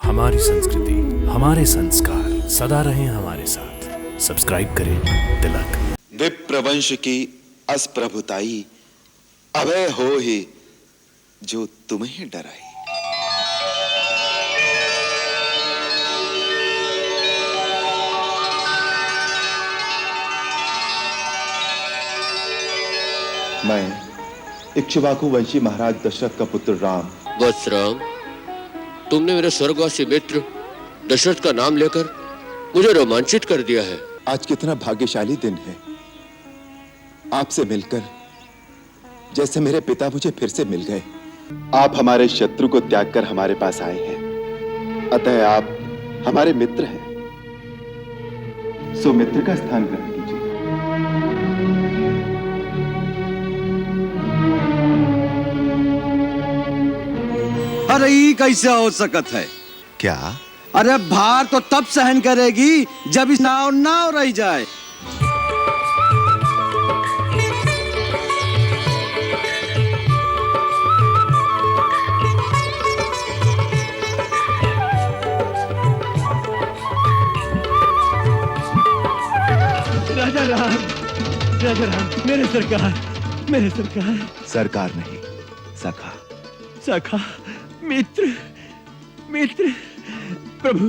हमारी संस्कृति, हमारे संस्कार सदा रहें हमारे साथ। सब्सक्राइब करें तिलक। विप्रवंश की अस्प्रभुताई अभय हो ही जो तुम्हें डराई। मैं इक्ष्वाकु वंशी महाराज दशरथ का पुत्र राम। वत्स राम, तुमने मेरे स्वर्गवासी मित्र दशरथ का नाम लेकर मुझे रोमांचित कर दिया है। आज कितना भाग्यशाली दिन है, आपसे मिलकर जैसे मेरे पिता मुझे फिर से मिल गए। आप हमारे शत्रु को त्याग कर हमारे पास आए हैं, अतः आप हमारे मित्र हैं, सो मित्र का स्थान ग्रहण कीजिए। अरे ये कैसे हो सकत है? क्या? अरे भार तो तब सहन करेगी जब इस नाव नाव रह जाए। राजा राम, राजा राम, मेरे सरकार। सरकार नहीं, सखा। सखा, मित्र, मित्र, प्रभु।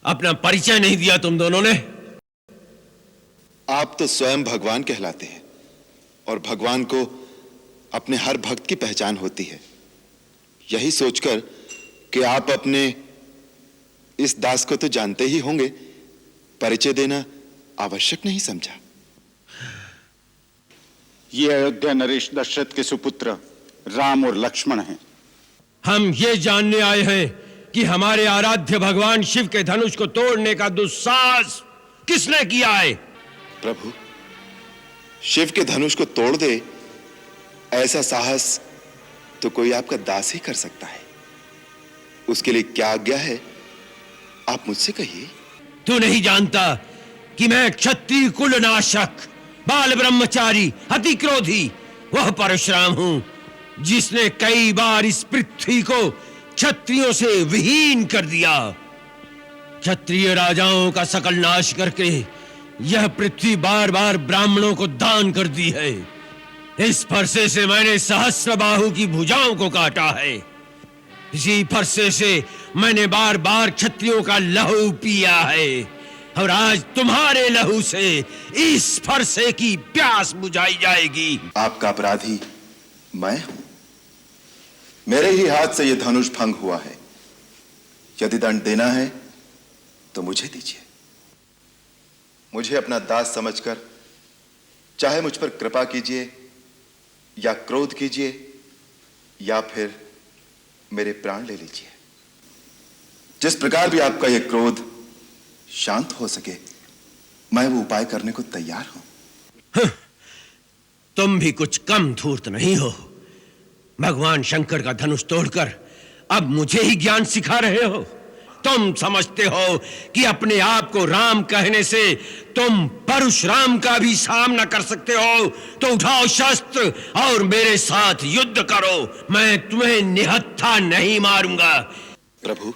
अपना परिचय नहीं दिया तुम दोनों ने। आप तो स्वयं भगवान कहलाते हैं और भगवान को अपने हर भक्त की पहचान होती है। यही सोचकर कि आप अपने इस दास को तो जानते ही होंगे, परिचय देना आवश्यक नहीं समझा। ये अयोध्या नरेश दशरथ के सुपुत्र राम और लक्ष्मण हैं। हम ये जानने आए हैं कि हमारे आराध्य भगवान शिव के धनुष को तोड़ने का दुस्साहस किसने किया है? प्रभु, शिव के धनुष को तोड़ दे ऐसा साहस तो कोई आपका दास ही कर सकता है। उसके लिए क्या आज्ञा है, आप मुझसे कहिए। तू नहीं जानता कि मैं क्षत्रिय कुल नाशक, बाल ब्रह्मचारी, अति क्रोधी वह परशुराम हूं जिसने कई बार इस पृथ्वी को क्षत्रियों से विहीन कर दिया। क्षत्रिय राजाओं का सकल नाश करके यह पृथ्वी बार बार ब्राह्मणों को दान कर दी है। इस फरसे से मैंने सहस्र बाहु की भुजाओं को काटा है। इसी फरसे से मैंने बार बार क्षत्रियों का लहू पिया है और आज तुम्हारे लहू से इस फरसे की प्यास बुझाई जाएगी। आपका अपराधी मैं हूं, मेरे ही हाथ से यह धनुष भंग हुआ है। यदि दंड देना है तो मुझे दीजिए। मुझे अपना दास समझकर चाहे मुझ पर कृपा कीजिए या क्रोध कीजिए या फिर मेरे प्राण ले लीजिए। जिस प्रकार भी आपका यह क्रोध शांत हो सके, मैं वो उपाय करने को तैयार हूं। तुम भी कुछ कम धूर्त नहीं हो। भगवान शंकर का धनुष तोड़कर अब मुझे ही ज्ञान सिखा रहे हो। तुम समझते हो कि अपने आप को राम कहने से तुम परशुराम का भी सामना कर सकते हो, तो उठाओ शस्त्र और मेरे साथ युद्ध करो। मैं तुम्हें निहत्था नहीं मारूंगा। प्रभु,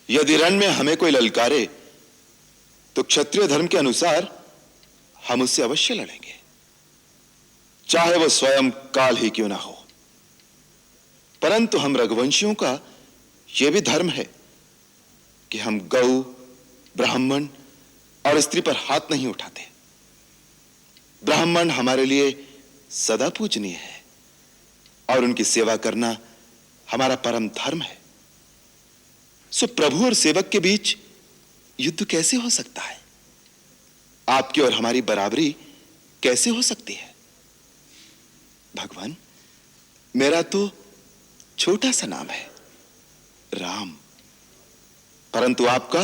यदि रण में हमें कोई ललकारे तो क्षत्रिय धर्म के अनुसार हम उससे अवश्य लड़ेंगे, चाहे वह स्वयं काल ही क्यों ना हो। परंतु हम रघुवंशियों का यह भी धर्म है कि हम गौ, ब्राह्मण और स्त्री पर हाथ नहीं उठाते। ब्राह्मण हमारे लिए सदा पूजनीय है और उनकी सेवा करना हमारा परम धर्म है। सो प्रभु और सेवक के बीच युद्ध कैसे हो सकता है? आपकी और हमारी बराबरी कैसे हो सकती है? भगवान, मेरा तो छोटा सा नाम है राम, परंतु आपका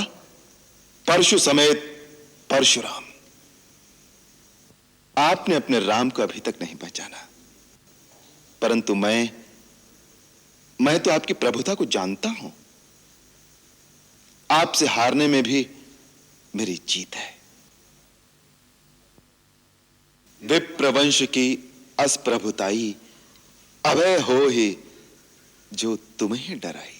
परशु समेत परशुराम। आपने अपने राम को अभी तक नहीं पहचाना, परंतु मैं तो आपकी प्रभुता को जानता हूं। आपसे हारने में भी मेरी जीत है। विप्रवंश की अस्प्रभुताई अभय हो ही जो तुम्हें डराई।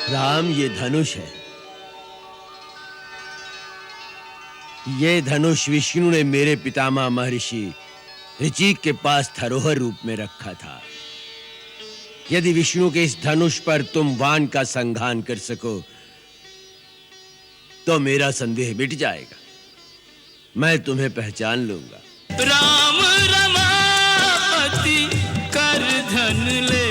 राम, ये धनुष है। ये धनुष विष्णु ने मेरे पितामह महर्षि ऋचिक के पास धरोहर रूप में रखा था। यदि विष्णु के इस धनुष पर तुम वान का संघान कर सको तो मेरा संदेह मिट जाएगा। मैं तुम्हें पहचान लूंगा। राम रमापति कर धन ले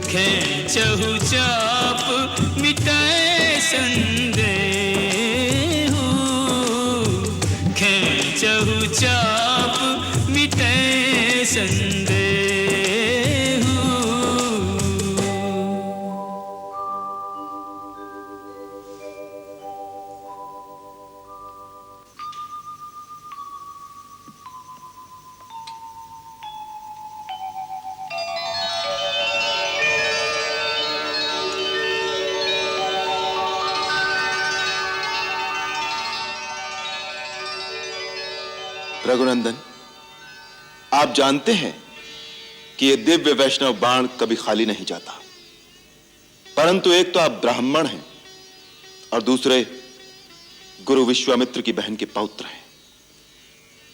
खेचहु चाप मिटाए संदेह खेचहु चाप मिटाए संदेह। रघुनंदन, आप जानते हैं कि यह दिव्य वैष्णव बाण कभी खाली नहीं जाता, परंतु एक तो आप ब्राह्मण हैं और दूसरे गुरु विश्वामित्र की बहन के पौत्र हैं,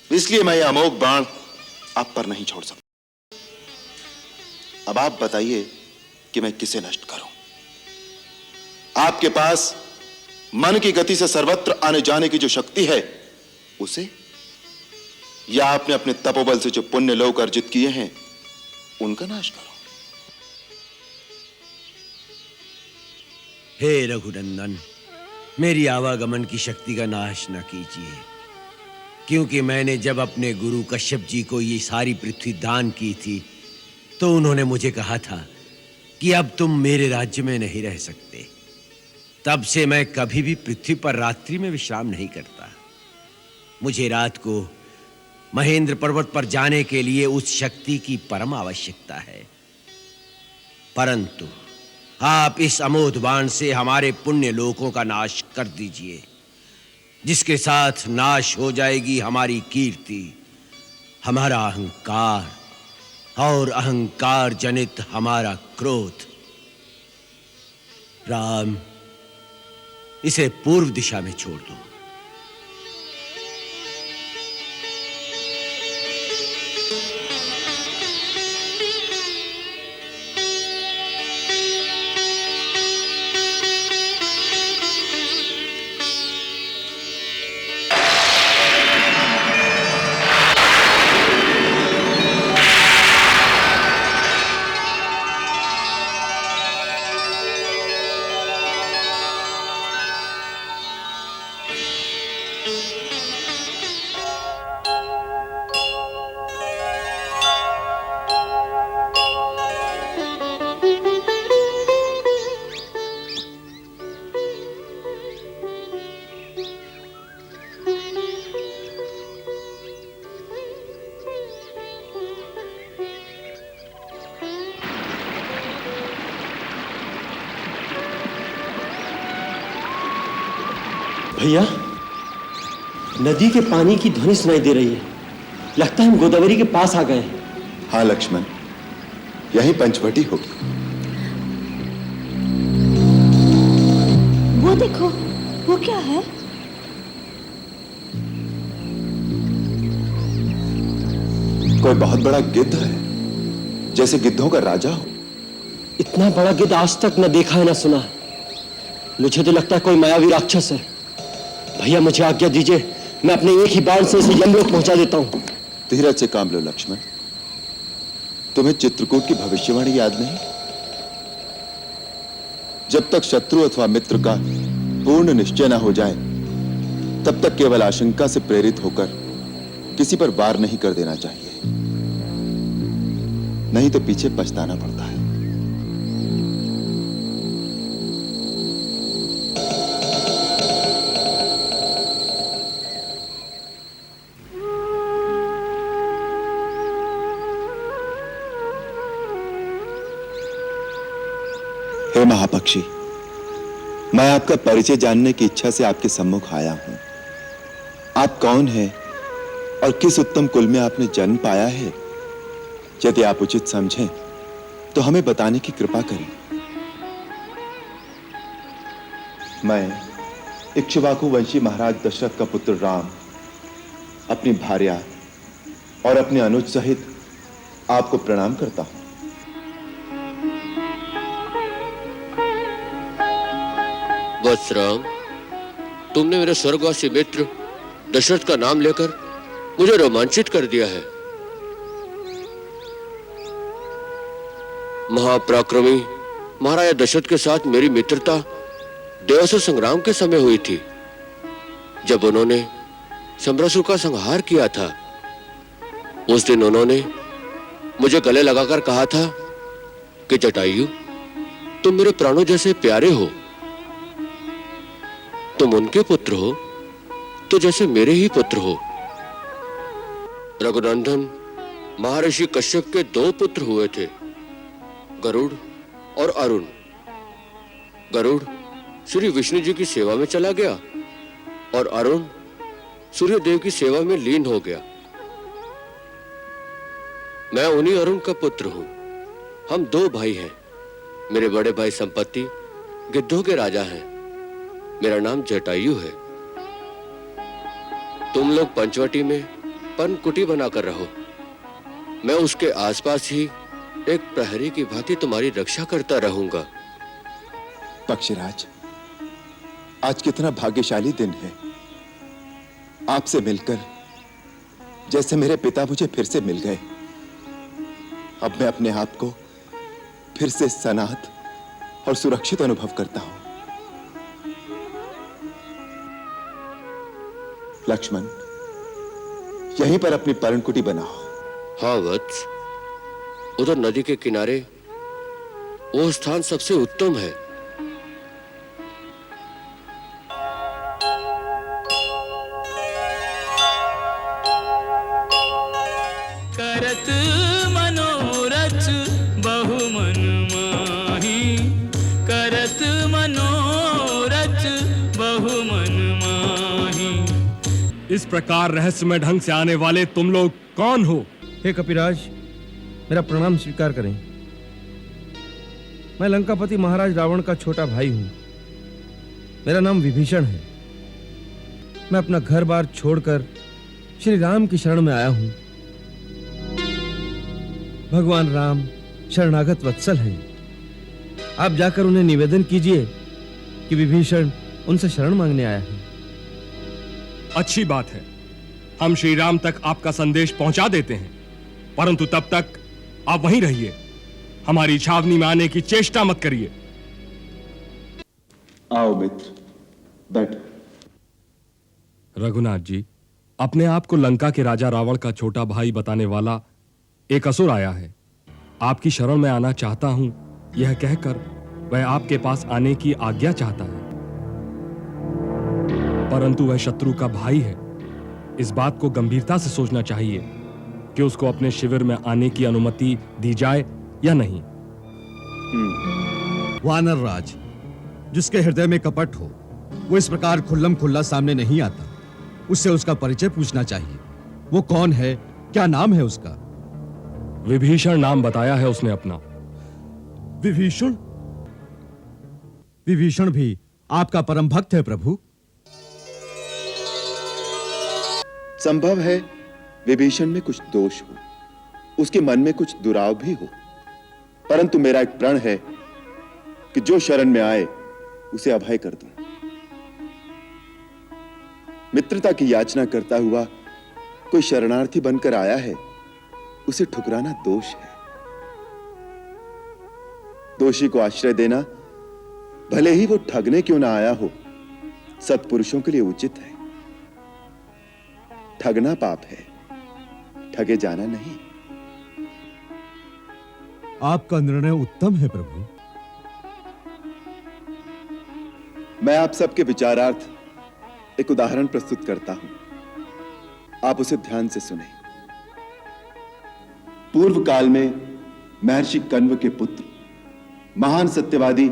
इसलिए मैं यह अमोघ बाण आप पर नहीं छोड़ सकता। अब आप बताइए कि मैं किसे नष्ट करूं? आपके पास मन की गति से सर्वत्र आने जाने की जो शक्ति है उसे, या आपने अपने तपोबल से जो पुण्य लोक अर्जित किए हैं उनका नाश करो। हे रघुनंदन, मेरी आवागमन की शक्ति का नाश न कीजिए, क्योंकि मैंने जब अपने गुरु कश्यप जी को ये सारी पृथ्वी दान की थी तो उन्होंने मुझे कहा था कि अब तुम मेरे राज्य में नहीं रह सकते। तब से मैं कभी भी पृथ्वी पर रात्रि में विश्राम नहीं करता। मुझे रात को महेंद्र पर्वत पर जाने के लिए उस शक्ति की परम आवश्यकता है, परंतु आप इस अमोघ बाण से हमारे पुण्य लोकों का नाश कर दीजिए, जिसके साथ नाश हो जाएगी हमारी कीर्ति, हमारा अहंकार और अहंकार जनित हमारा क्रोध। राम, इसे पूर्व दिशा में छोड़ दो। भैया, नदी के पानी की ध्वनि सुनाई दे रही है। लगता है हम गोदावरी के पास आ गए हैं। हाँ लक्ष्मण, यही पंचवटी होगी। वो देखो, वो क्या है? कोई बहुत बड़ा गिद्ध है, जैसे गिद्धों का राजा हो। इतना बड़ा गिद्ध आज तक न देखा है न सुना है। मुझे तो लगता है कोई मायावी राक्षस है। भैया मुझे आज्ञा दीजिए, मैं अपने एक ही बाण से इसे यमलोक पहुंचा देता हूं। धीरज से काम लो लक्ष्मण। तुम्हें चित्रकूट की भविष्यवाणी याद नहीं? जब तक शत्रु अथवा मित्र का पूर्ण निश्चय न हो जाए तब तक केवल आशंका से प्रेरित होकर किसी पर वार नहीं कर देना चाहिए, नहीं तो पीछे पछताना पड़ता है। हे महापक्षी, मैं आपका परिचय जानने की इच्छा से आपके सम्मुख आया हूं। आप कौन हैं और किस उत्तम कुल में आपने जन्म पाया है? यदि आप उचित समझें तो हमें बताने की कृपा करें। मैं इक्ष्वाकु वंशी महाराज दशरथ का पुत्र राम अपनी भार्या और अपने अनुज सहित आपको प्रणाम करता हूं। वत्स राम, तुमने मेरे स्वर्गवासी मित्र दशरथ का नाम लेकर मुझे रोमांचित कर दिया है। महापराक्रमी महाराजा दशरथ के साथ मेरी मित्रता देवासुर संग्राम के समय हुई थी, जब उन्होंने सम्रासुर का संहार किया था। उस दिन उन्होंने मुझे गले लगाकर कहा था कि जटायु, तुम मेरे प्राणों जैसे प्यारे हो। तुम उनके पुत्र हो तो जैसे मेरे ही पुत्र हो। रघुनंदन महर्षि कश्यप के 2 पुत्र हुए थे, गरुड़ और अरुण। गरुड़ श्री विष्णु जी की सेवा में चला गया और अरुण सूर्यदेव की सेवा में लीन हो गया। मैं उन्हीं अरुण का पुत्र हूं। हम 2 भाई हैं। मेरे बड़े भाई संपत्ति गिद्धों के राजा हैं। मेरा नाम जटायु है। तुम लोग पंचवटी में पनकुटी बनाकर रहो। मैं उसके आसपास ही एक प्रहरी की भांति तुम्हारी रक्षा करता रहूंगा। पक्षीराज, आज कितना भाग्यशाली दिन है। आपसे मिलकर जैसे मेरे पिता मुझे फिर से मिल गए। अब मैं अपने आप को फिर से सनात और सुरक्षित अनुभव करता हूं। लक्ष्मण, यहीं पर अपनी पर्णकुटी बनाओ। हाँ वत्स, उधर नदी के किनारे वो स्थान सबसे उत्तम है। करत मनोरथ बहु मन माही, करत मनोरथ बहु मन माही। इस प्रकार रहस्यमय ढंग से आने वाले तुम लोग कौन हो? हे कपिराज, मेरा प्रणाम स्वीकार करें। मैं लंकापति महाराज रावण का छोटा भाई हूं। मेरा नाम विभीषण है। मैं अपना घर बार छोड़कर श्री राम की शरण में आया हूं। भगवान राम शरणागत वत्सल हैं। आप जाकर उन्हें निवेदन कीजिए कि विभीषण उनसे शरण मांगने आया है। अच्छी बात है, हम श्री राम तक आपका संदेश पहुंचा देते हैं, परंतु तब तक आप वहीं रहिए। हमारी छावनी में आने की चेष्टा मत करिए। आओ मित्र, बैठो। रघुनाथ जी, अपने आप को लंका के राजा रावण का छोटा भाई बताने वाला एक असुर आया है। आपकी शरण में आना चाहता हूं, यह कहकर वह आपके पास आने की आज्ञा चाहता है, परंतु वह शत्रु का भाई है। इस बात को गंभीरता से सोचना चाहिए कि उसको अपने शिविर में आने की अनुमति दी जाए या नहीं। वानर राज, जिसके हृदय में कपट हो वो इस प्रकार खुल्लम खुल्ला सामने नहीं आता। उससे उसका परिचय पूछना चाहिए। वो कौन है, क्या नाम है उसका? विभीषण नाम बताया है उसने अपना। विभीषण? विभीषण भी आपका परम भक्त है प्रभु। संभव है विभीषण में कुछ दोष हो, उसके मन में कुछ दुराव भी हो, परंतु मेरा एक प्रण है कि जो शरण में आए उसे अभय कर दूं। मित्रता की याचना करता हुआ कोई शरणार्थी बनकर आया है, उसे ठुकराना दोष है। दोषी को आश्रय देना, भले ही वो ठगने क्यों ना आया हो, सत्पुरुषों के लिए उचित है। ठगना पाप है, ठगे जाना नहीं। आपका निर्णय उत्तम है प्रभु। मैं आप सबके विचारार्थ एक उदाहरण प्रस्तुत करता हूं, आप उसे ध्यान से सुने। पूर्व काल में महर्षि कण्व के पुत्र महान सत्यवादी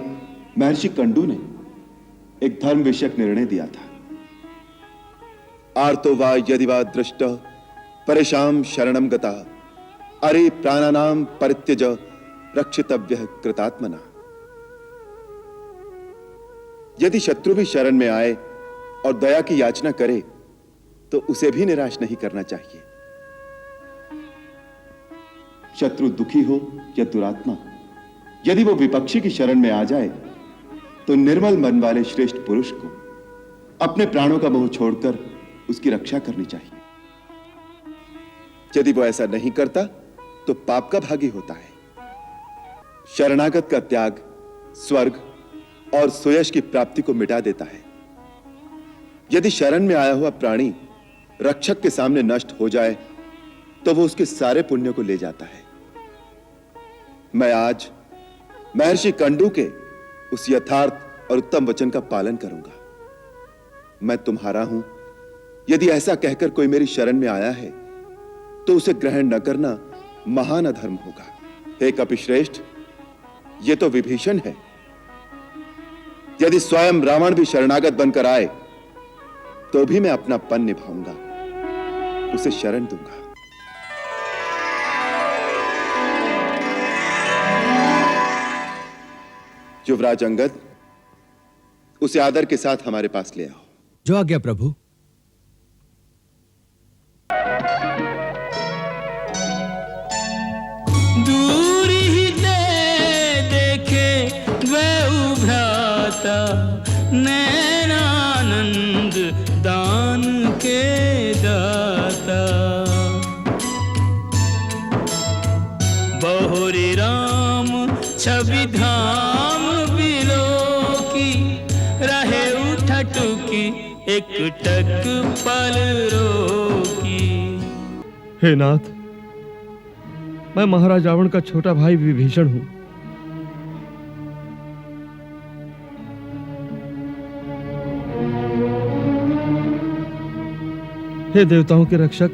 महर्षि कंडू ने एक धर्म विषयक निर्णय दिया था। आर्तो वा यदि वा दृष्ट परेशान शरणम गता अरे प्राणानाम परित्यज रक्षितव्यः कृतात्मना। यदि शत्रु भी शरण में आए और दया की याचना करे तो उसे भी निराश नहीं करना चाहिए। शत्रु दुखी हो या दुरात्मा, यदि वो विपक्षी की शरण में आ जाए तो निर्मल मन वाले श्रेष्ठ पुरुष को अपने प्राणों का मोह छोड़कर उसकी रक्षा करनी चाहिए। यदि वो ऐसा नहीं करता तो पाप का भागी होता है। शरणागत का त्याग स्वर्ग और सुयश की प्राप्ति को मिटा देता है। यदि शरण में आया हुआ प्राणी रक्षक के सामने नष्ट हो जाए तो वो उसके सारे पुण्य को ले जाता है। मैं आज महर्षि कंडू के उस यथार्थ और उत्तम वचन का पालन करूंगा। मैं तुम्हारा हूं, यदि ऐसा कहकर कोई मेरी शरण में आया है तो उसे ग्रहण न करना महान अधर्म होगा। हे कपिश्रेष्ठ, ये तो विभीषण है। यदि स्वयं रावण भी शरणागत बनकर आए तो भी मैं अपना पन निभाऊंगा, उसे शरण दूंगा। युवराज अंगद, उसे आदर के साथ हमारे पास ले आओ। जो आज्ञा प्रभु। दूर ही देखे वह उभराता नैनानंद दान के दाता। बहुरी राम छवि धाम बिलो की रहे उठटुकी एक टक पल रोकी। हे नाथ, मैं महाराज रावण का छोटा भाई विभीषण हूं। हे देवताओं के रक्षक,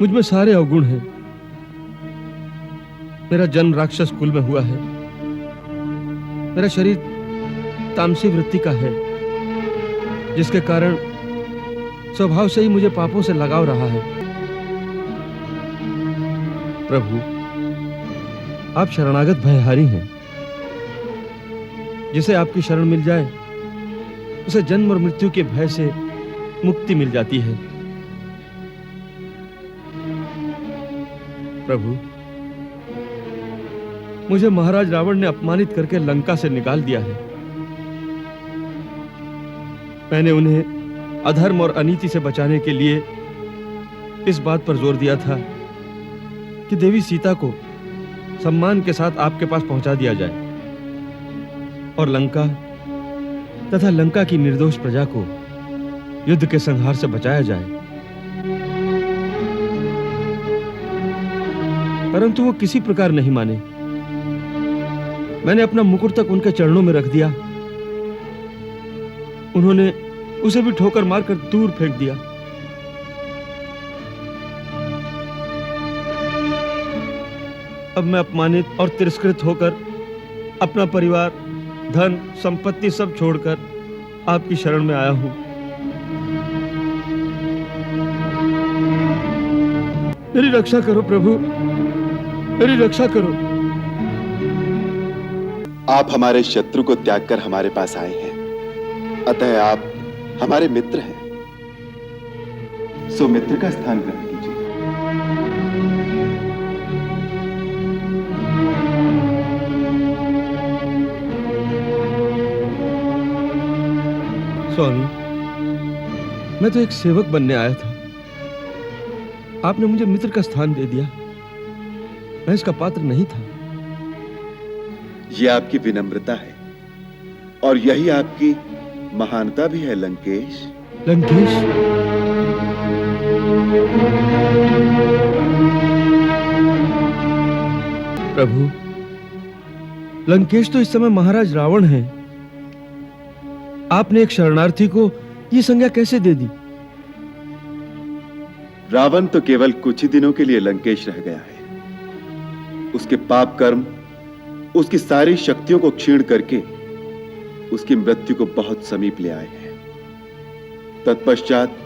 मुझ में सारे अवगुण हैं। मेरा जन्म राक्षस कुल में हुआ है। मेरा शरीर तामसी वृत्ति का है, जिसके कारण स्वभाव से ही मुझे पापों से लगाव रहा है। प्रभु, आप शरणागत भयहारी हैं। जिसे आपकी शरण मिल जाए उसे जन्म और मृत्यु के भय से मुक्ति मिल जाती है। प्रभु, मुझे महाराज रावण ने अपमानित करके लंका से निकाल दिया है। मैंने उन्हें अधर्म और अनीति से बचाने के लिए इस बात पर जोर दिया था कि देवी सीता को सम्मान के साथ आपके पास पहुंचा दिया जाए और लंका तथा लंका की निर्दोष प्रजा को युद्ध के संहार से बचाया जाए। परंतु वो किसी प्रकार नहीं माने। मैंने अपना मुकुट तक उनके चरणों में रख दिया। उन्होंने उसे भी ठोकर मारकर दूर फेंक दिया। अब मैं अपमानित और तिरस्कृत होकर अपना परिवार, धन, संपत्ति सब छोड़कर आपकी शरण में आया हूं। मेरी रक्षा करो प्रभु, मेरी रक्षा करो। आप हमारे शत्रु को त्याग कर हमारे पास आए हैं, अतः आप हमारे मित्र हैं। सो मित्र का स्थान ग्रहण कीजिए। स्वामी, मैं तो एक सेवक बनने आया था। आपने मुझे मित्र का स्थान दे दिया। मैं इसका पात्र नहीं था। यह आपकी विनम्रता है और यही आपकी महानता भी है लंकेश। लंकेश? प्रभु, लंकेश तो इस समय महाराज रावण हैं। आपने एक शरणार्थी को यह संज्ञा कैसे दे दी? रावण तो केवल कुछ ही दिनों के लिए लंकेश रह गया है। उसके पाप कर्म उसकी सारी शक्तियों को क्षीण करके उसकी मृत्यु को बहुत समीप ले आए हैं। तत्पश्चात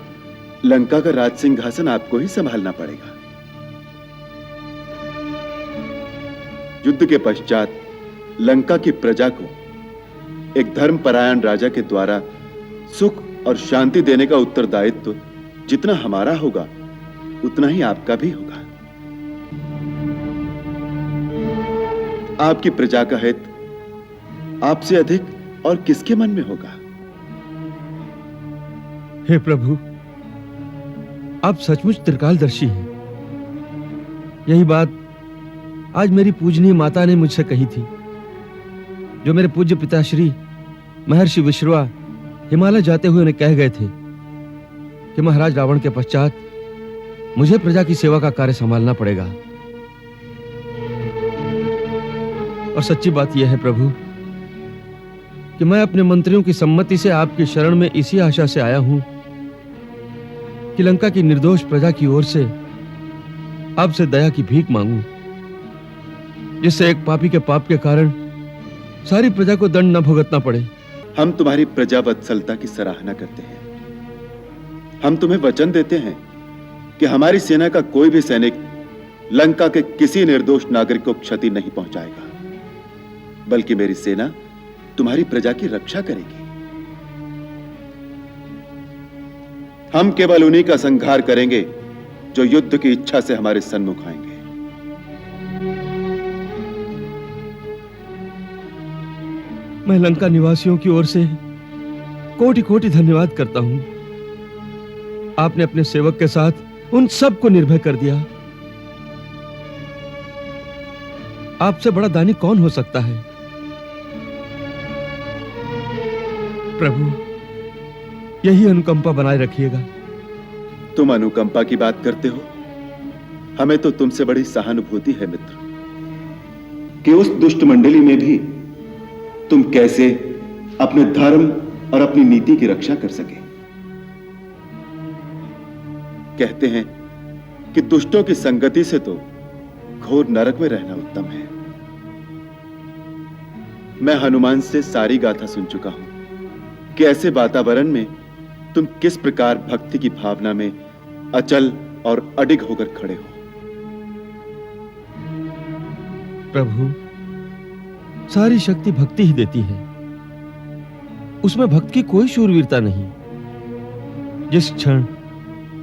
लंका का राज सिंहासन आपको ही संभालना पड़ेगा। युद्ध के पश्चात लंका की प्रजा को एक धर्मपरायण राजा के द्वारा सुख और शांति देने का उत्तरदायित्व जितना हमारा होगा उतना ही आपका भी होगा। आपकी प्रजा का हित आपसे अधिक और किसके मन में होगा? हे प्रभु, आप सचमुच त्रिकालदर्शी हैं। यही बात आज मेरी पूजनीय माता ने मुझसे कही थी, जो मेरे पूज्य पिताश्री महर्षि विश्रवा हिमालय जाते हुए उन्हें कह गए थे कि महाराज रावण के पश्चात मुझे प्रजा की सेवा का कार्य संभालना पड़ेगा। और सच्ची बात यह है प्रभु कि मैं अपने मंत्रियों की सम्मति से आपकी शरण में इसी आशा से आया हूं कि लंका की निर्दोष प्रजा की ओर से आपसे दया की भीख मांगूं, जिससे एक पापी के पाप के कारण सारी प्रजा को दंड न भुगतना पड़े। हम तुम्हारी प्रजा वत्सलता की सराहना करते हैं। हम तुम्हें वचन देते हैं कि हमारी सेना का कोई भी सैनिक लंका के किसी निर्दोष नागरिक को क्षति नहीं पहुंचाएगा, बल्कि मेरी सेना तुम्हारी प्रजा की रक्षा करेगी। हम केवल उन्हीं का संहार करेंगे जो युद्ध की इच्छा से हमारे सन्मुख आएंगे। मैं लंका निवासियों की ओर से कोटि कोटि धन्यवाद करता हूं। आपने अपने सेवक के साथ उन सबको निर्भय कर दिया। आपसे बड़ा दानी कौन हो सकता है? प्रभु, यही अनुकंपा बनाए रखिएगा। तुम अनुकंपा की बात करते हो, हमें तो तुमसे बड़ी सहानुभूति है मित्र, कि उस दुष्ट मंडली में भी तुम कैसे अपने धर्म और अपनी नीति की रक्षा कर सके। कहते हैं कि दुष्टों की संगति से तो घोर नरक में रहना उत्तम है। मैं हनुमान से सारी गाथा सुन चुका हूं कि ऐसे वातावरण में तुम किस प्रकार भक्ति की भावना में अचल और अडिग होकर खड़े हो। प्रभु, सारी शक्ति भक्ति ही देती है। उसमें भक्त की कोई शूरवीरता नहीं। जिस क्षण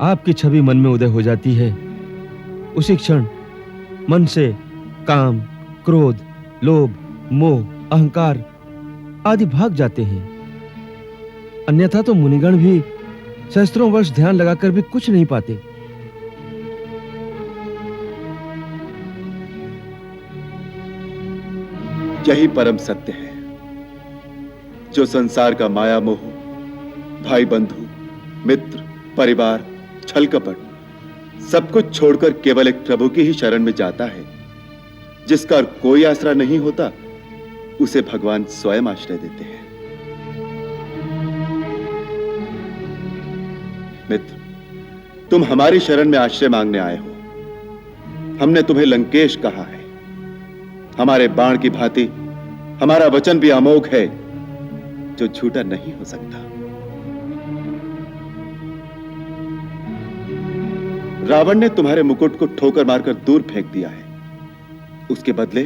आपकी छवि मन में उदय हो जाती है, उसी क्षण मन से काम, क्रोध, लोभ, मोह, अहंकार आदि भाग जाते हैं। अन्यथा तो मुनिगण भी सहस्त्रों वर्ष ध्यान लगाकर भी कुछ नहीं पाते। यही परम सत्य है, जो संसार का माया मोह, भाई बंधु, मित्र, परिवार, छल कपट सब कुछ छोड़कर केवल एक प्रभु की ही शरण में जाता है, जिसका कोई आसरा नहीं होता, उसे भगवान स्वयं आश्रय देते हैं। मित्र, तुम हमारी शरण में आश्रय मांगने आए हो। हमने तुम्हें लंकेश कहा है। हमारे बाण की भांति हमारा वचन भी अमोघ है, जो झूठा नहीं हो सकता। रावण ने तुम्हारे मुकुट को ठोकर मारकर दूर फेंक दिया है। उसके बदले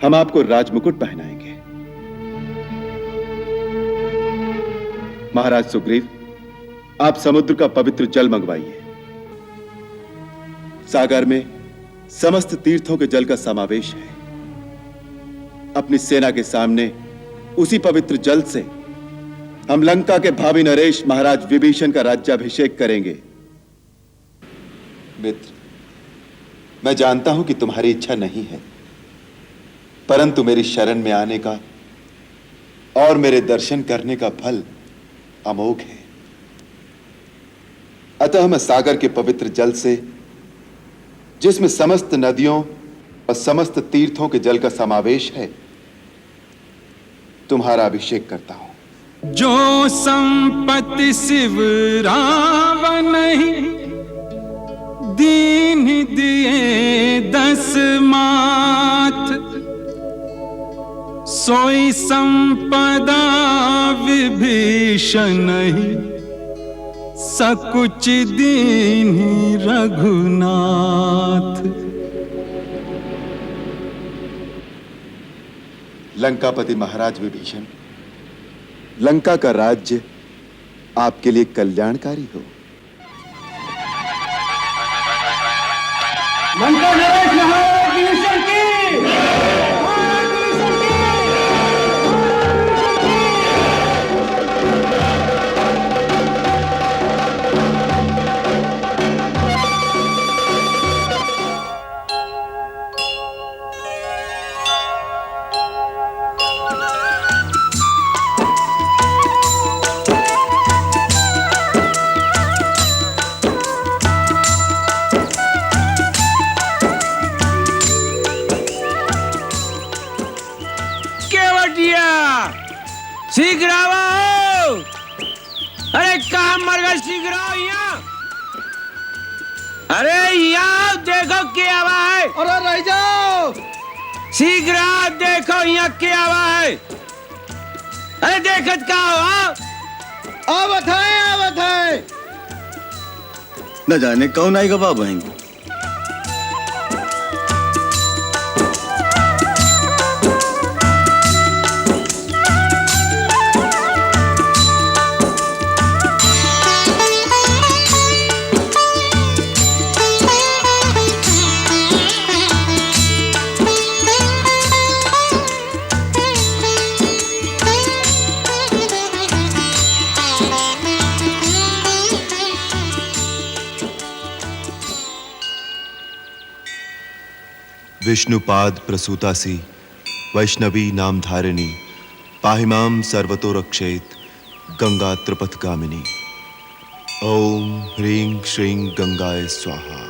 हम आपको राजमुकुट पहनाएंगे। महाराज सुग्रीव, आप समुद्र का पवित्र जल मंगवाइए। सागर में समस्त तीर्थों के जल का समावेश है। अपनी सेना के सामने उसी पवित्र जल से हम लंका के भावी नरेश महाराज विभीषण का राज्याभिषेक करेंगे। मित्र, मैं जानता हूं कि तुम्हारी इच्छा नहीं है, परंतु मेरी शरण में आने का और मेरे दर्शन करने का फल अमोघ है। अतः मैं सागर के पवित्र जल से, जिसमें समस्त नदियों और समस्त तीर्थों के जल का समावेश है, तुम्हारा अभिषेक करता हूं। जो संपत्ति शिव रावण नहीं, दीन दिए 10 माथ, सोई संपदा विभीषण नहीं, सकुच दीन्हि रघुनाथ। लंकापति महाराज विभीषण, लंका का राज्य आपके लिए कल्याणकारी हो। लंका नरेश महाराज विभीषण की शीघ्र आओ। अरे कहाँ मर गए, शीघ्र आओ यहाँ। अरे यहाँ देखो क्या हुआ है। अरे रह जाओ, शीघ्र आओ, देखो यहाँ क्या हुआ है। अरे देखत का हो, आवत है। न जाने कौन आएगा बाबा बहन। विष्णुपाद प्रसूतासी वैष्णवी नाम धारिणी, पाहिमाम सर्वतो रक्षेत गंगा त्रिपथगामिनी। ओम ह्रीं श्रीं गंगाय स्वाहा।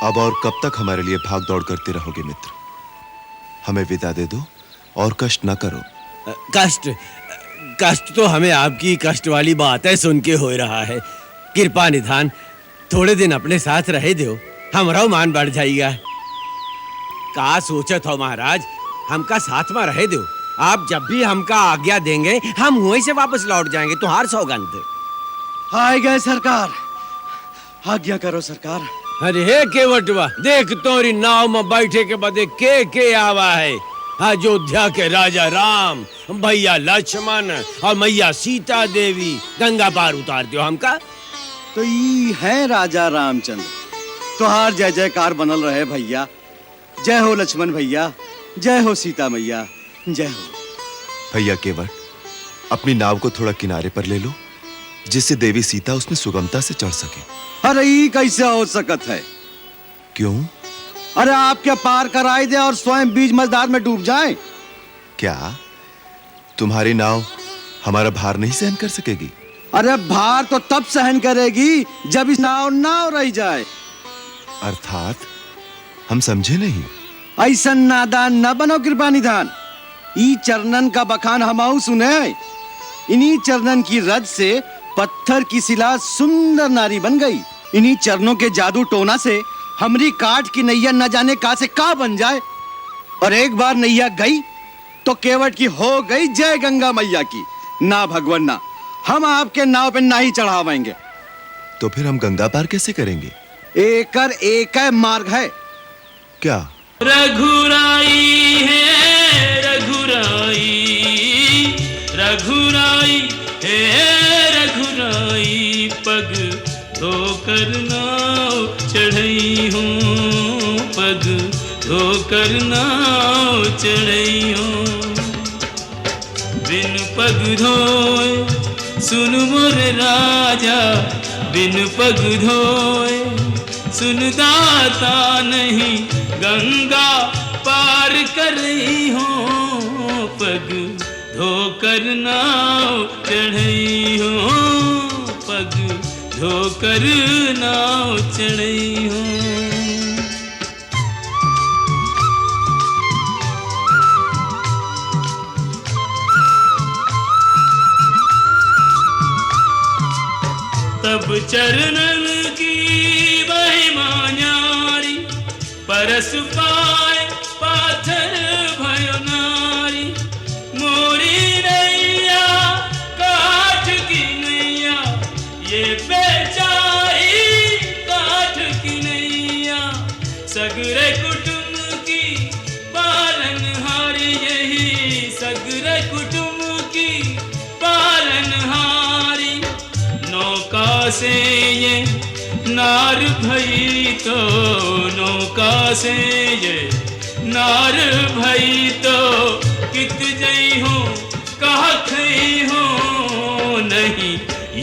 अब और कब तक हमारे लिए भाग दौड़ करते रहोगे मित्र? हमें विदा दे दो और कष्ट न करो। कष्ट तो हमें आपकी कष्ट वाली बातें सुन के हो रहा है। कृपा निधान थोड़े दिन अपने साथ रहे दो, हमारा मान बढ़ जाएगा। का सोचत हो महाराज, हमका साथ में रहे दो। आप जब भी हमका आज्ञा देंगे हम वहीं से वापस लौट जाएंगे, तुम्हार सौगंध। आए गए सरकार, आज्ञा करो सरकार। अरे हे केवटवा, देख तोरी नाव में बैठे के बदे के आवा है। अयोध्या के राजा राम, भैया लक्ष्मण और मैया सीता देवी गंगा पार उतार दो हमका। तो ये है राजा रामचंद्र, तुहार जय जयकार बनल रहे भैया। जय हो लक्ष्मण भैया, जय हो सीता मैया, जय हो। भैया केवट, अपनी नाव को थोड़ा किनारे पर ले लो, जिससे देवी सीता उसमें सुगमता से चढ़ सके। अरे ये कैसे हो सकत है? क्यों? अरे आप क्या पार कराई दे और स्वयं बीच मझधार में डूब जाए? क्या तुम्हारी नाव हमारा भार नहीं सहन कर सकेगी? अरे भार तो तब सहन करेगी जब इस नाव रह जाए। अर्थात हम समझे नहीं। ऐसा नादान न बनो कृपा निधान। ई चरणन का बखान हमाऊ सुने। इन्हीं चरणन की रज से पत्थर की शिला सुंदर नारी बन गई। इन्हीं चरणों के जादू टोना से हमरी काठ की नैया न जाने का से का बन जाए। और एक बार नैया गई तो केवट की हो गई जय गंगा मैया की। ना भगवान ना, हम आपके नाव पे ना ही चढ़ावेंगे। तो फिर हम गंगा पार कैसे करेंगे? एकर एक मार्ग है। क्या? रघुराई है रघुराई, रघुराई है रघुराई, पग धोकर नाव चढ़ई हूँ, पग धोकर नाव चढ़ई हूँ। बिन पग धोए सुन मोर राजा, बिन पग धोए सुन दाता, नहीं गंगा पार कर रही हूँ, पग धोकर नाव चढ़ई हूँ, पग धोकर नाव चढ़ई हूँ। तब चरणन की महिमा न्यारी, परस पाए पाथर भयो नारी। मोरी नैया काठ की नैया, ये बेचारी काठ की नैया। सगरे कुटुंब की पालनहारी, यही सगरे कुटुंब की पालनहारी। नौका से ये नार भई तो, नौका से ये नार भई तो, कित जई हो कहा खई हो, नहीं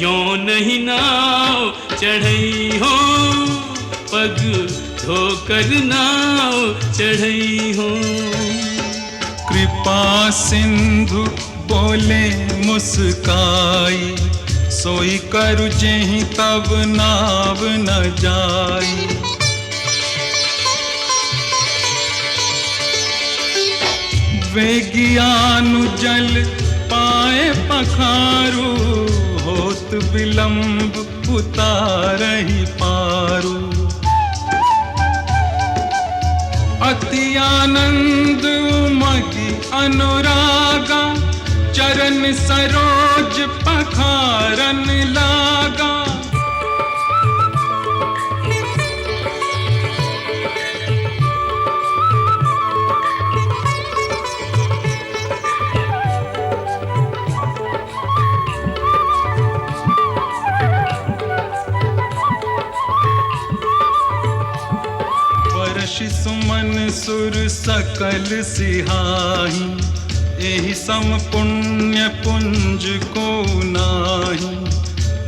यो नहीं नाव चढ़ई हो, पग धोकर नाव चढ़ई हो। कृपा सिंधु बोले मुस्काई, सोई करु जेहि तब नाव न जाई। वे ज्ञानु जल पाए पखारू, होत विलंब उतारहि पारू। अति आनंद उमगी अनुरागा, चरण सरोज पखारन लागा। वर्षि सुमन सुर सकल सिहाही, एहि सम पुण्य पुंज को नाही,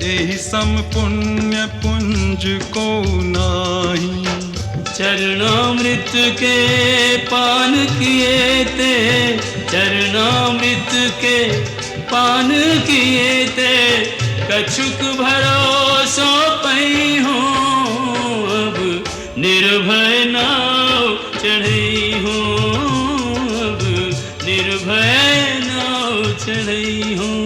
एहि सम पुण्य पुंज को नाही। चरणामृत के पान किए ते, चरणामृत के पान किए ते, कछुक भरोसो पई हो, अब निर्भय नाव चढ़ई हो, अब निर्भय नाव चढ़ई हो।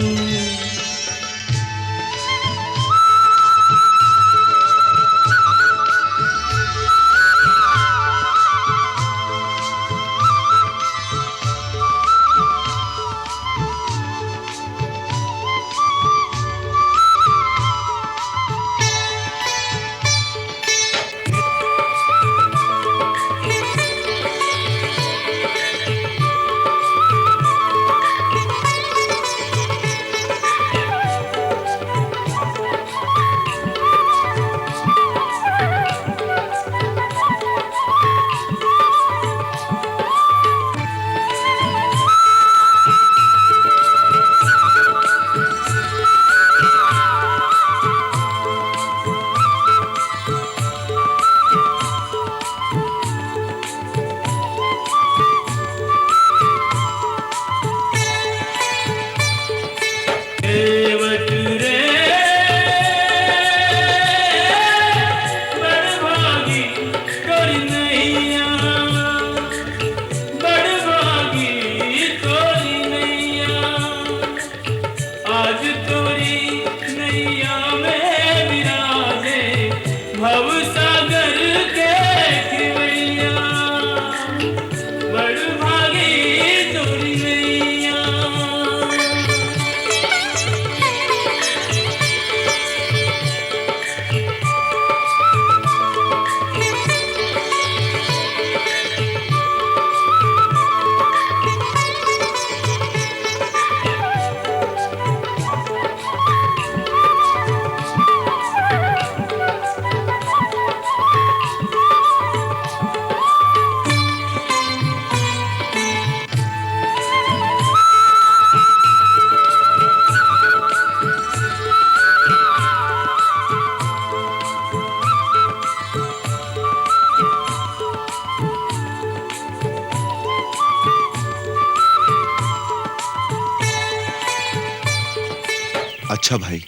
अच्छा भाई,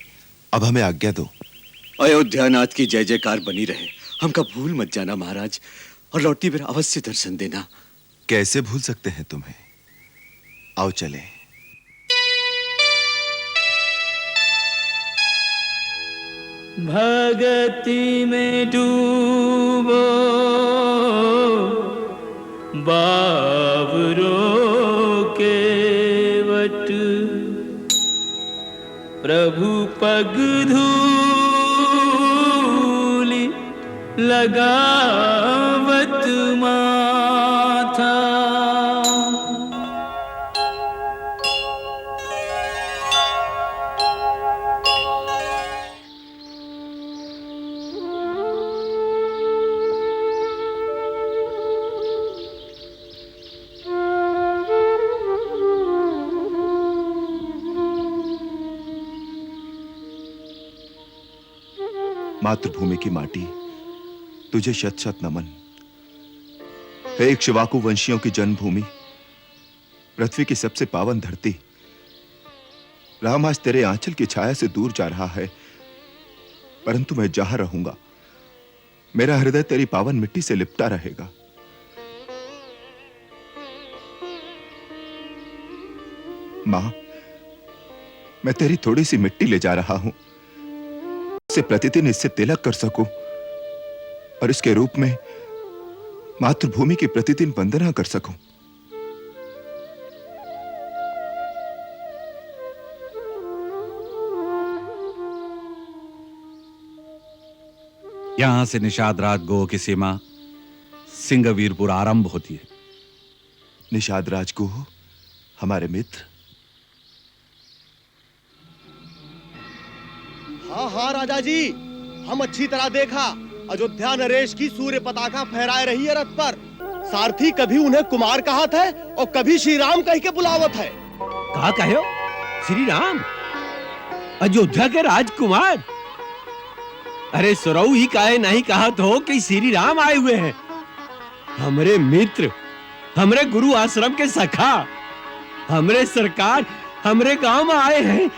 अब हमें आज्ञा दो। अयोध्यानाथ की जय जयकार बनी रहे। हमका भूल मत जाना महाराज, और लौटती फिर अवश्य दर्शन देना। कैसे भूल सकते हैं तुम्हें? आओ चले। भगति में डूबो बावरो के वट, प्रभु पग धूलि लगावत माथा। मातृभूमि की माटी, तुझे शत शत नमन। हे इक्ष्वाकु वंशियों की जन्मभूमि, पृथ्वी की सबसे पावन धरती, राम आज तेरे आंचल की छाया से दूर जा रहा है, परंतु मैं जहां रहूंगा मेरा हृदय तेरी पावन मिट्टी से लिपटा रहेगा। मां, मैं तेरी थोड़ी सी मिट्टी ले जा रहा हूं, से प्रतिदिन इससे तिलक कर सकूं और इसके रूप में मातृभूमि की प्रतिदिन वंदना कर सकूं। यहां से निषाद राज गो की सीमा सिंहवीरपुर आरंभ होती है। निषाद राज गो हमारे मित्र। हाँ हाँ राजा जी, हम अच्छी तरह देखा। अयोध्या नरेश की सूर्य पताका फहराए रही है रथ पर। सारथी कभी उन्हें कुमार कहत है और कभी श्री राम कह के बुलावत है। कहा कहो? श्री राम? अयोध्या के राजकुमार? अरे सुरऊ ही काहे नहीं कहा तो कि श्री राम आए हुए हैं। हमरे मित्र, हमरे गुरु आश्रम के सखा, हमरे सरकार हमरे गांव में आए हैं।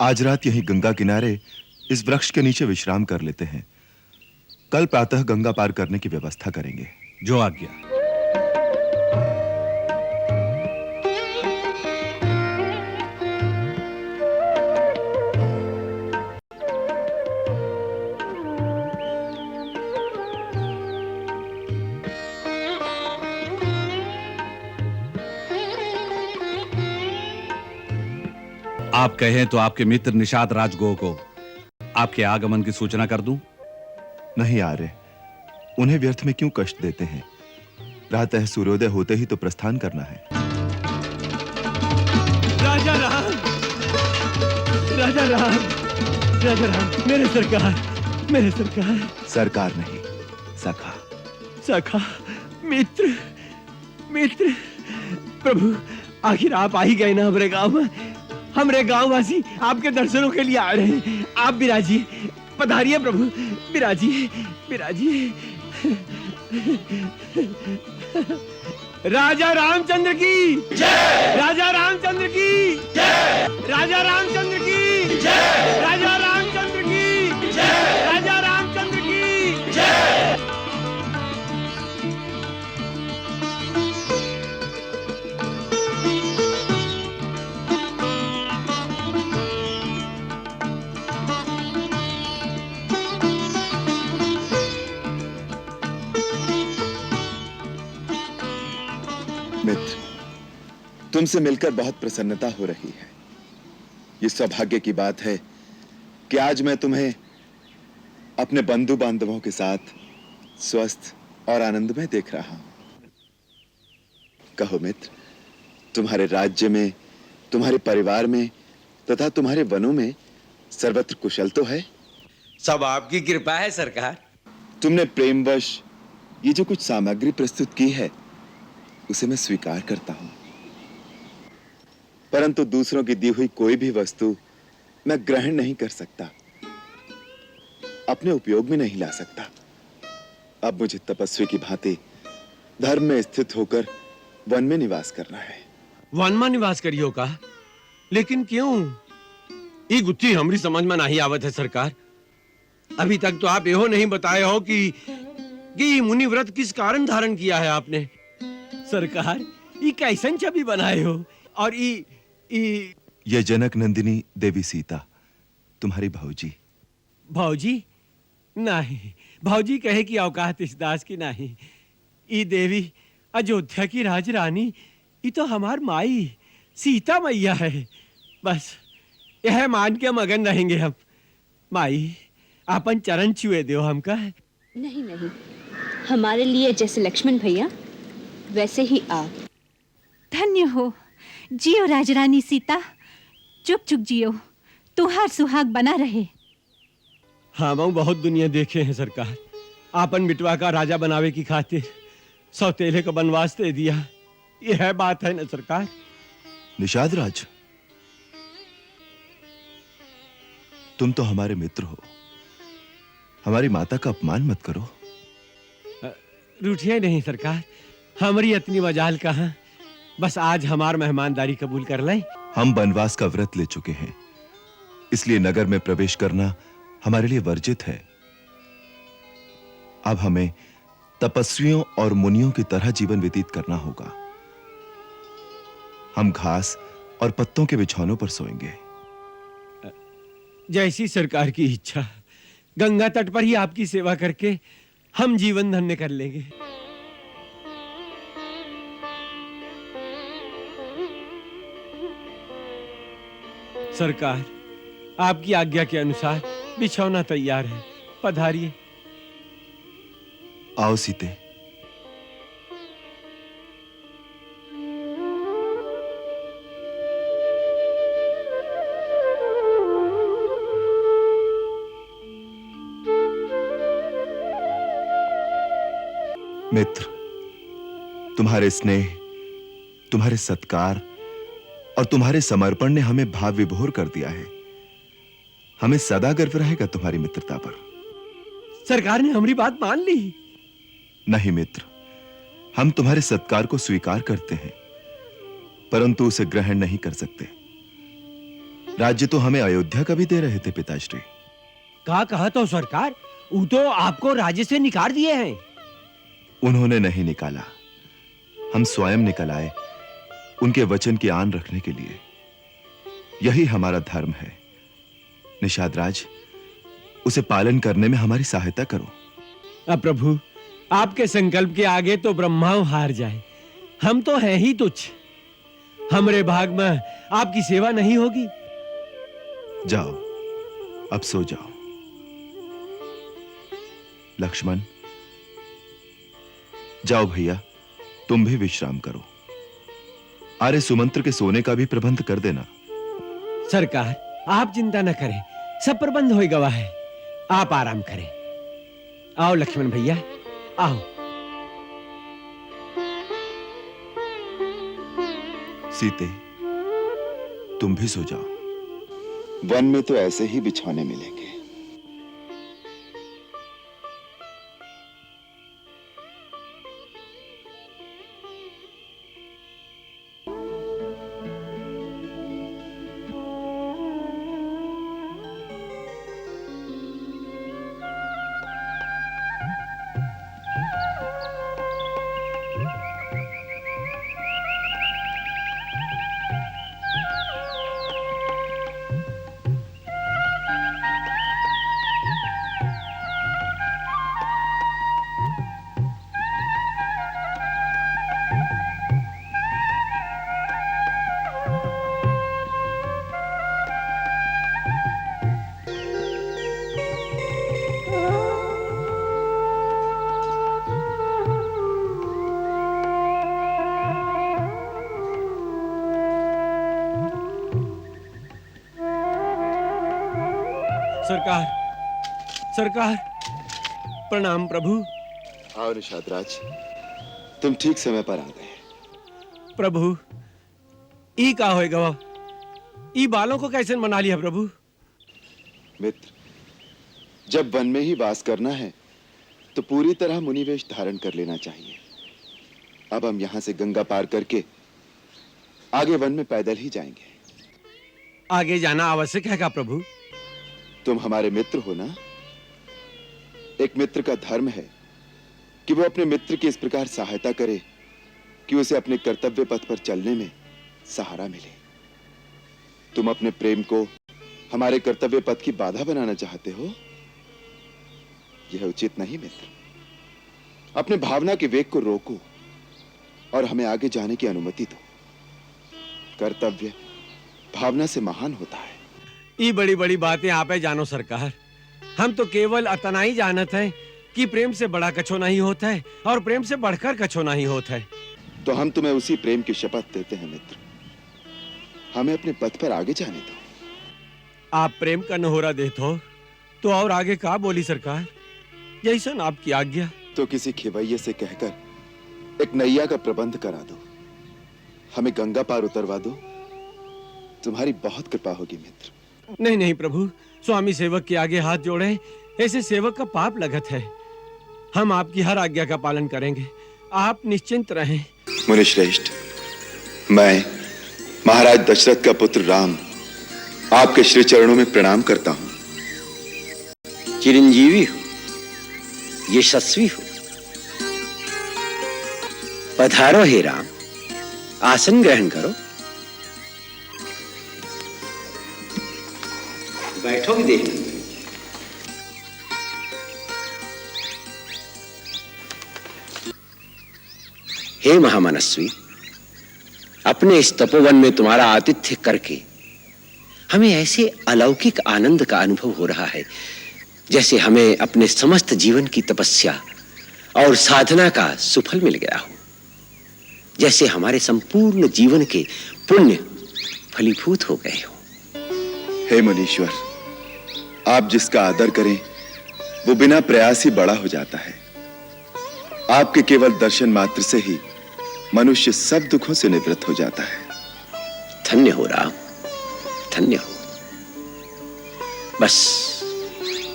आज रात यहीं गंगा किनारे इस वृक्ष के नीचे विश्राम कर लेते हैं। कल प्रातः गंगा पार करने की व्यवस्था करेंगे। जो आज्ञा। आप कहें तो आपके मित्र निषाद राजगो को आपके आगमन की सूचना कर दूं? नहीं आर्य, उन्हें व्यर्थ में क्यों कष्ट देते हैं? प्रातः सूर्योदय होते ही तो प्रस्थान करना है। राजा राम, राजा राम, राजा राम, मेरे सरकार, मेरे सरकार। सरकार नहीं, सखा। सखा, मित्र, मित्र। प्रभु, आखिर आप आ ही गए ना हमारे गांव में। हमरे गांववासी आपके दर्शनों के लिए आ रहे हैं। आप विराजिए, पधारिए प्रभु, विराजिए, विराजिए। राजा रामचंद्र की जय, राजा रामचंद्र की जय, राजा रामचंद्र की जय, राजा रामचंद्र की जय, राजा रामचंद्र की जय। मित्र, तुमसे मिलकर बहुत प्रसन्नता हो रही है। ये सौभाग्य की बात है कि आज मैं तुम्हें अपने बंधु बांधवों के साथ स्वस्थ और आनंदमय देख रहा हूं। कहो मित्र, तुम्हारे राज्य में, तुम्हारे परिवार में तथा तुम्हारे वनों में सर्वत्र कुशल तो है? सब आपकी कृपा है सरकार। तुमने प्रेमवश ये जो कुछ सामग्री प्रस्तुत की है उसे मैं स्वीकार करता हूं, परंतु दूसरों की दी हुई कोई भी वस्तु मैं ग्रहण नहीं कर सकता, अपने उपयोग में नहीं ला सकता। अब मुझे तपस्वी की भांति धर्म में स्थित होकर वन में निवास करना है। वन में निवास करियो का? लेकिन क्यों? ई गुत्थी हमारी समझ में नहीं आवत है सरकार। अभी तक तो आप यो नहीं बताए हो कि मुनि व्रत किस कारण धारण किया है आपने। सरकार ई कैसन छवि बनाए हो और ये जनक नंदिनी देवी सीता तुम्हारी भाऊजी। भाऊजी नहीं, भाऊजी कहे कि औकात इस दास की नहीं। ई देवी अयोध्या की राज रानी, ये तो हमार माई सीता मैया है। बस यह मान के मगन रहेंगे हम। माई आपन चरण छुए दो हमका। नहीं नहीं, हमारे लिए जैसे लक्ष्मण भैया वैसे ही आप। धन्य हो, जियो राजरानी सीता, चुप चुप जियो, तुहार सुहाग बना रहे। हाँ मैं बहुत दुनिया देखे हैं सरकार। आपन बिटवा का राजा बनावे की खातिर सौतेले को बनवास दे दिया, यह बात है ना सरकार। निषाद राज, तुम तो हमारे मित्र हो, हमारी माता का अपमान मत करो। रूठिए नहीं सरकार, हमारी इतनी मजाल कहाँ। बस आज हमार मेहमानदारी कबूल कर लें। हम वनवास का व्रत ले चुके हैं, इसलिए नगर में प्रवेश करना हमारे लिए वर्जित है। अब हमें तपस्वियों और मुनियों की तरह जीवन व्यतीत करना होगा। हम घास और पत्तों के बिछौनों पर सोएंगे। जैसी सरकार की इच्छा। गंगा तट पर ही आपकी सेवा करके हम जीवन धन्य कर लेंगे। सरकार आपकी आज्ञा के अनुसार बिछौना तैयार है, पधारिए। आओ सीते। मित्र, तुम्हारे स्नेह, तुम्हारे सत्कार और तुम्हारे समर्पण ने हमें भाव विभोर कर दिया है। हमें सदा गर्व रहेगा तुम्हारी मित्रता पर। सरकार ने हमारी बात मान ली। नहीं मित्र, हम तुम्हारे सत्कार को स्वीकार करते हैं, परंतु उसे ग्रहण नहीं कर सकते। राज्य तो हमें अयोध्या का भी दे रहे थे पिताश्री। कहा तो सरकार, वो तो आपको राज्य से निकाल दिए हैं। उन्होंने नहीं निकाला, हम स्वयं निकल आए उनके वचन की आन रखने के लिए। यही हमारा धर्म है। निषाद राज, उसे पालन करने में हमारी सहायता करो। अब प्रभु, आपके संकल्प के आगे तो ब्रह्मा हार जाए। हम तो हैं ही तुच्छ। हमरे भाग में आपकी सेवा नहीं होगी। जाओ, अब सो जाओ। लक्ष्मण, जाओ भैया, तुम भी विश्राम करो। आर्य सुमंत्र के सोने का भी प्रबंध कर देना। सरकार आप चिंता न करें, सब प्रबंध हो गवा है। आप आराम करें। आओ लक्ष्मण भैया, आओ। सीते, तुम भी सो जाओ। वन में तो ऐसे ही बिछौने मिलेंगे। सरकार, सरकार, प्रणाम प्रभु। आओ निषाद राज, तुम ठीक समय पर आ गए। प्रभु, ई का होएगा? ई बालों को कैसे मना लिया प्रभु? मित्र, जब वन में ही वास करना है तो पूरी तरह मुनिवेश धारण कर लेना चाहिए। अब हम यहां से गंगा पार करके आगे वन में पैदल ही जाएंगे। आगे जाना आवश्यक है क्या प्रभु? तुम हमारे मित्र हो ना? एक मित्र का धर्म है कि वो अपने मित्र की इस प्रकार सहायता करे कि उसे अपने कर्तव्य पथ पर चलने में सहारा मिले। तुम अपने प्रेम को हमारे कर्तव्य पथ की बाधा बनाना चाहते हो? यह उचित नहीं मित्र। अपने भावना के वेग को रोको और हमें आगे जाने की अनुमति दो। कर्तव्य भावना से महान होता है। ये बड़ी बड़ी बातें आप है जानो सरकार। हम तो केवल अतना ही जानत है कि प्रेम से बड़ा कछो नहीं होता है और प्रेम से बढ़कर कछो नहीं होता है। तो हम तुम्हें उसी प्रेम की शपथ देते हैं मित्र। हमें अपने पथ पर आगे जाने दो। आप प्रेम का नहोरा देते हो तो और आगे का बोली सरकार? यही सुन आपकी आज्ञा। तो किसी खिवैये से कहकर एक नैया का प्रबंध करा दो, हमें गंगा पार उतरवा दो। तुम्हारी बहुत कृपा होगी मित्र। नहीं नहीं प्रभु, स्वामी सेवक के आगे हाथ जोड़े, ऐसे सेवक का पाप लगत है। हम आपकी हर आज्ञा का पालन करेंगे, आप निश्चिंत रहें। मुनिश्रेष्ठ, मैं महाराज दशरथ का पुत्र राम आपके श्री चरणों में प्रणाम करता हूं। चिरंजीवी हो, यशस्वी हो। पधारो हे राम, आसन ग्रहण करो। बैठो विदेही। हे महामनस्वी, अपने इस तपोवन में तुम्हारा आतिथ्य करके हमें ऐसे अलौकिक आनंद का अनुभव हो रहा है जैसे हमें अपने समस्त जीवन की तपस्या और साधना का सुफल मिल गया हो, जैसे हमारे संपूर्ण जीवन के पुण्य फलीभूत हो गए हो। हे मुनीश्वर, आप जिसका आदर करें वो बिना प्रयास ही बड़ा हो जाता है। आपके केवल दर्शन मात्र से ही मनुष्य सब दुखों से निवृत्त हो जाता है। धन्य हो राम, धन्य हो। बस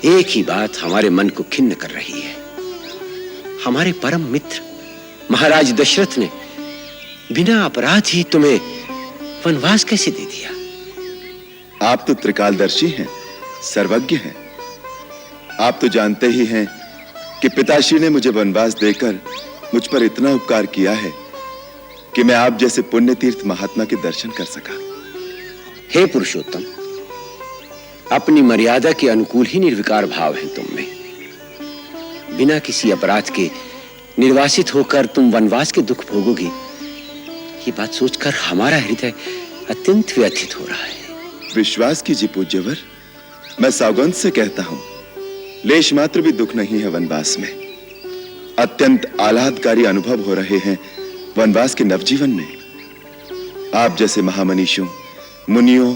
एक ही बात हमारे मन को खिन्न कर रही है। हमारे परम मित्र महाराज दशरथ ने बिना अपराध ही तुम्हें वनवास कैसे दे दिया? आप तो त्रिकालदर्शी हैं, सर्वज्ञ हैं। आप तो जानते ही हैं कि पिताश्री ने मुझे वनवास देकर मुझ पर इतना उपकार किया है कि मैं आप जैसे पुण्य तीर्थ महात्मा के दर्शन कर सका। हे पुरुषोत्तम, अपनी मर्यादा के अनुकूल ही निर्विकार भाव है तुम में। बिना किसी अपराध के निर्वासित होकर तुम वनवास के दुख भोगोगे, ये बात सोचकर हमारा हृदय अत्यंत व्यथित हो रहा है। विश्वास कीजिए पूज्यवर, मैं सौगंध से कहता हूं, लेश मात्र भी दुख नहीं है वनवास में। अत्यंत आह्लादकारी अनुभव हो रहे हैं वनवास के नवजीवन में। आप जैसे महामनीषियों, मुनियों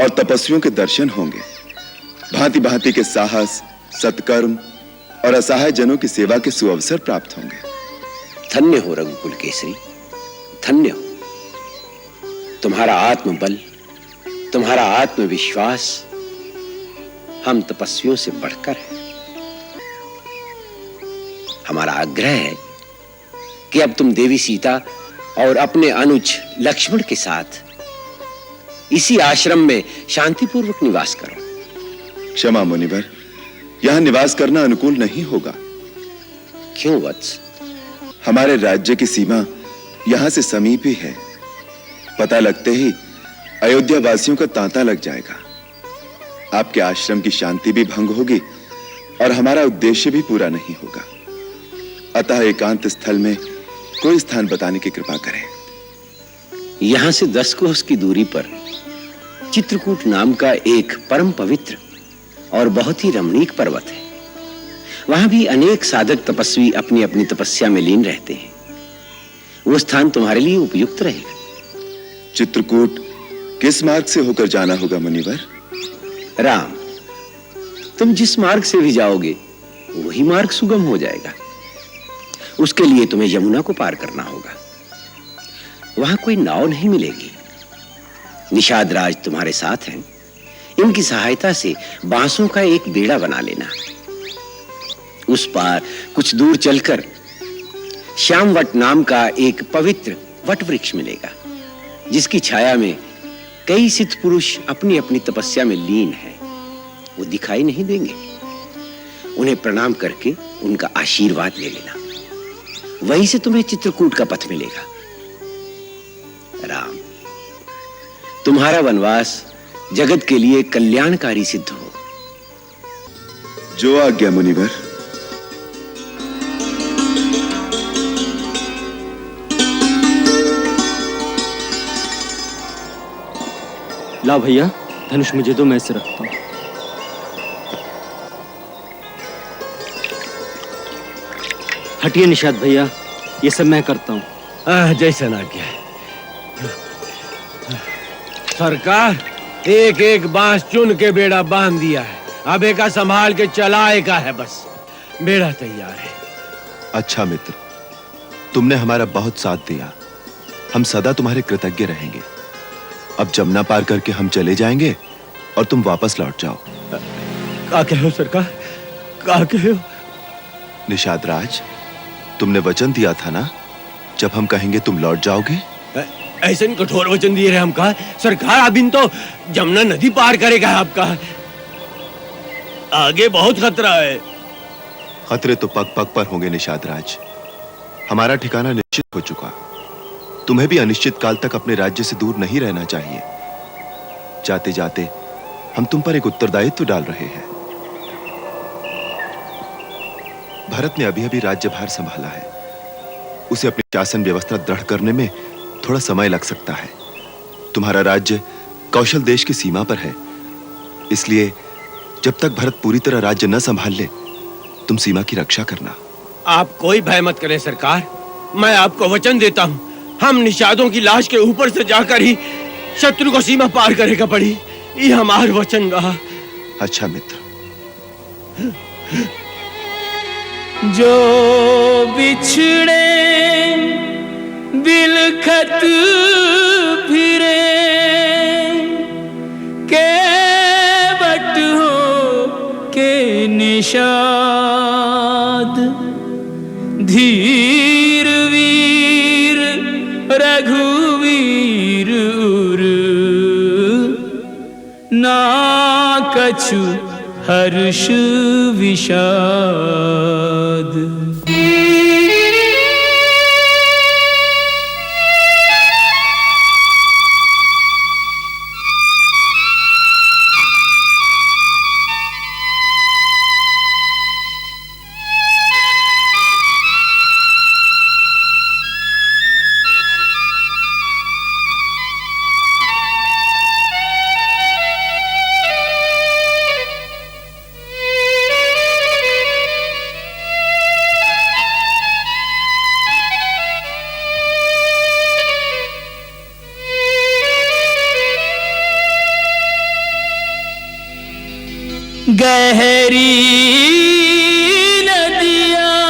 और तपस्वियों के दर्शन होंगे। भांति भांति के साहस, सत्कर्म और असहाय जनों की सेवा के सुअवसर प्राप्त होंगे। धन्य हो रघुकुल केसरी, धन्य हो। तुम्हारा आत्मबल, तुम्हारा आत्मविश्वास हम तपस्वियों से बढ़कर है। हमारा आग्रह है कि अब तुम देवी सीता और अपने अनुज लक्ष्मण के साथ इसी आश्रम में शांतिपूर्वक निवास करो। क्षमा मुनिवर, यहां निवास करना अनुकूल नहीं होगा। क्यों वत्स? हमारे राज्य की सीमा यहां से समीप ही है। पता लगते ही अयोध्या वासियों का तांता लग जाएगा। आपके आश्रम की शांति भी भंग होगी और हमारा उद्देश्य भी पूरा नहीं होगा। अतः एकांत स्थल में कोई स्थान बताने की कृपा करें। यहां से 10 कोस की दूरी पर चित्रकूट नाम का एक परम पवित्र और बहुत ही रमणीक पर्वत है। वहां भी अनेक साधक तपस्वी अपनी अपनी तपस्या में लीन रहते हैं। वो स्थान तुम्हारे लिए उपयुक्त रहेगा। चित्रकूट किस मार्ग से होकर जाना होगा मुनिवर? राम, तुम जिस मार्ग से भी जाओगे वही मार्ग सुगम हो जाएगा। उसके लिए तुम्हें यमुना को पार करना होगा। वहां कोई नाव नहीं मिलेगी। निषाद राज तुम्हारे साथ हैं। इनकी सहायता से बांसों का एक बेड़ा बना लेना। उस पार कुछ दूर चलकर श्यामवट नाम का एक पवित्र वट वृक्ष मिलेगा, जिसकी छाया में कई सिद्ध पुरुष अपनी अपनी तपस्या में लीन हैं। वो दिखाई नहीं देंगे। उन्हें प्रणाम करके उनका आशीर्वाद ले लेना। वहीं से तुम्हें चित्रकूट का पथ मिलेगा। राम, तुम्हारा वनवास जगत के लिए कल्याणकारी सिद्ध हो। जो आज्ञा मुनिवर। ला भैया, धनुष मुझे दो, मैं इसे रखता हूं। हटिए निषाद भैया, ये सब मैं करता हूं। जैसा ना क्या सरकार, एक एक बांस चुन के बेड़ा बांध दिया है। अब एक संभाल के चलाए का है, बस बेड़ा तैयार है। अच्छा मित्र, तुमने हमारा बहुत साथ दिया। हम सदा तुम्हारे कृतज्ञ रहेंगे। अब जमुना पार करके हम चले जाएंगे और तुम वापस लौट जाओ। क्या कहो सरकार, क्या कहो? निषाद राज, तुमने वचन दिया था ना, जब हम कहेंगे तुम लौट जाओगे। ऐसे कठोर वचन दिए रहे हमका सरकार। अब इन तो जमुना नदी पार करेगा आपका। आगे बहुत खतरा है। खतरे तो पग पग पर होंगे निषाद राज। हमारा ठिकाना निश्चित हो चुका। तुम्हें भी अनिश्चित काल तक अपने राज्य से दूर नहीं रहना चाहिए। जाते जाते हम तुम पर एक उत्तरदायित्व डाल रहे हैं। भरत ने अभी अभी राज्यभार संभाला है। उसे अपनी शासन व्यवस्था दृढ़ करने में थोड़ा समय लग सकता है। तुम्हारा राज्य कौशल देश की सीमा पर है, इसलिए जब तक भरत पूरी तरह राज्य न संभाल ले, तुम सीमा की रक्षा करना। आप कोई भय मत करें सरकार। मैं आपको वचन देता हूं, हम निषादों की लाश के ऊपर से जाकर ही शत्रु को सीमा पार करेगा पड़ी। ये हमारा वचन रहा। अच्छा मित्र। जो बिछड़े बिलखत फिरे के बट हो के निषाद, धीर वीर रघुवीर उर, ना कछु हर्ष विषाद। गहरी नदियाँ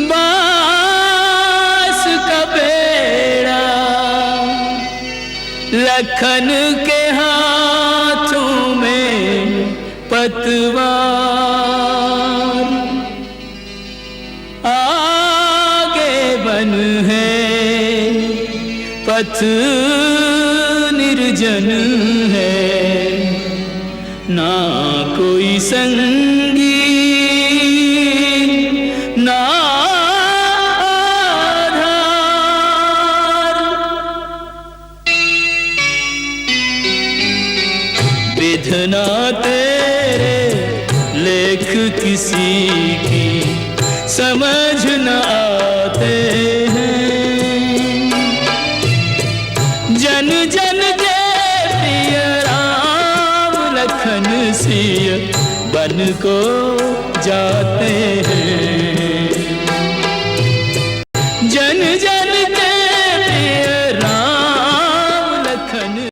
बांस का बेड़ा, लखन के हाथों में पतवार, आगे बन है पथ निर्जन है, ना कोई संगी ना आधार। विधना तेरे लेख किसी की समझ न आते हैं, जन जन के प्रिय राम लखन सिय बन को जाते हैं।